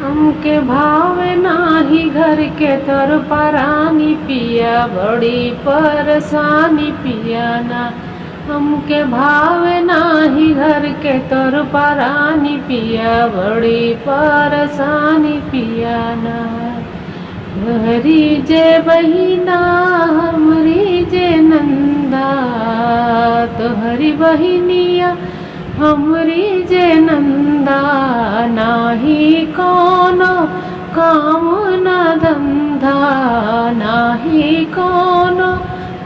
हमके भावे नाही घर के तोर परानी पिया, बड़ी परेशानी पिया ना। हमके भावे नाही घर के तोर परानी पिया, बड़ी परेशानी पिया ना। तोहरी जे बहिना हमरी जे नंदा, तोहरी बहिनिया हमरी जे नंदा, नाही कोनो काम न धंधा, नाही कोनो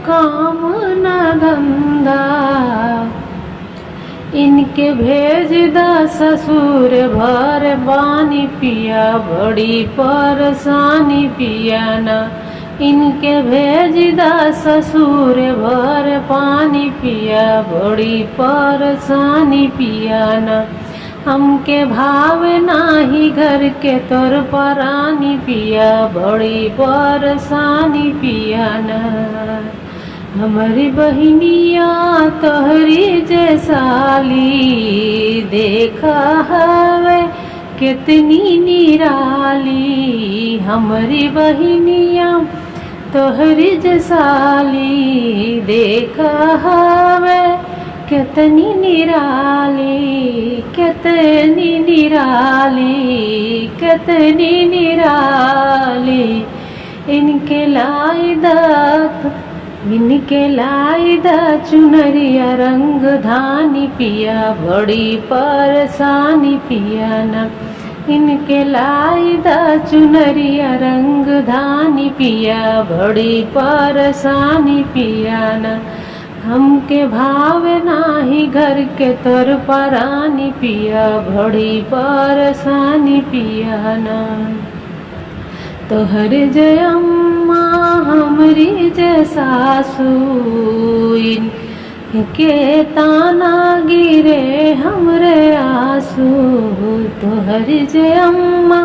काम न धंधा। इनके भेज दा ससुर भर पानी पिया, बड़ी परेशानी पिया ना। इनके भेज दा ससुर भर पानी पिया, बड़ी परेशानी पिया ना। हमके भावे नाही घर के तोर परानी पिया, बड़ी परेशानी पिया ना। हमारी बहिनिया तोहरी जैसाली, देखा हवे कितनी निराली। हमारी बहिनिया तोहरी जैसाली, देखा हवे कितनी निराली, कितनी निराली, कितनी निराली। इनके लाइदा चुनरिया रंग धानी पिया, बड़ी परेशानी पिया ना। इनके लाइदा चुनरिया रंग धानी पिया, बड़ी परेशानी पिया ना। हमके भावे नाही घर के तोर परानी पिया, बड़ी परेशानी पिया ना। तोहर जे अम्मा हमरी जे सासू, इनके ताना गिरे हमरे आंसू। तोहर जे अम्मा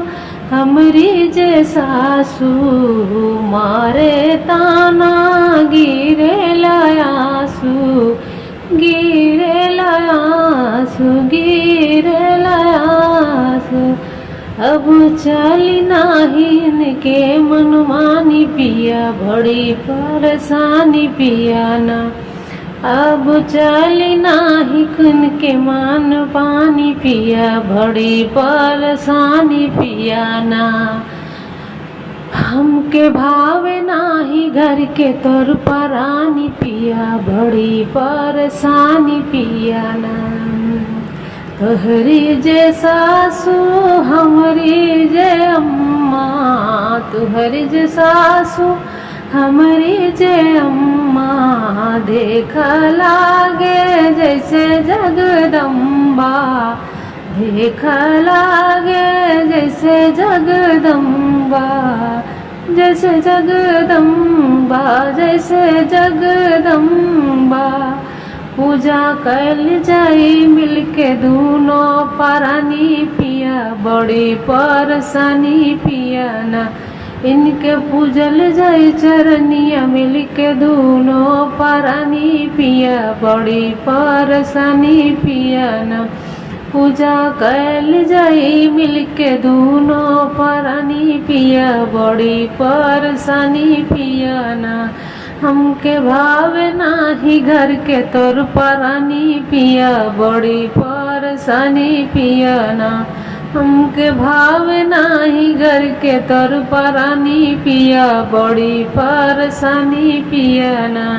हमरी जे सासू, मारे ताना गिरे लयासू, गिरे लयासू, गिरे लयासू। अब चली नाही इनके मनमानी पिया, बड़ी परेशानी पिया ना। अब चली नाही इनके मन पानी पिया, बड़ी परेशानी पिया ना। हमके भावे नाही घर के तोर परानी पिया, बड़ी परेशानी पिया ना। तोहरी जे सासू हमरी जे अम्मा, तोहरी जे सासू हमरी जे अम्मा, देख लागे जैसे जगदम्बा, देख लागे जैसे जगदम्बा, जैसे जगदम्बा, जैसे जगदम्बा। पूजा कैल जाई मिलके दूनों परानी पिया, बड़ी परेशानी पिया ना। इनके पूजल जाई चरनिया मिलके दूनों परानी पिया, बड़ी परेशानी पिया ना। पूजा कैल जाई मिलके दूनों परानी पिया, बड़ी परेशानी पिया ना। हमके भावे नाही घर के तोर परानी पिया, बड़ी परेशानी पिया ना। हमके भावे नाही घर के तोर परानी पिया, बड़ी परेशानी पिया ना।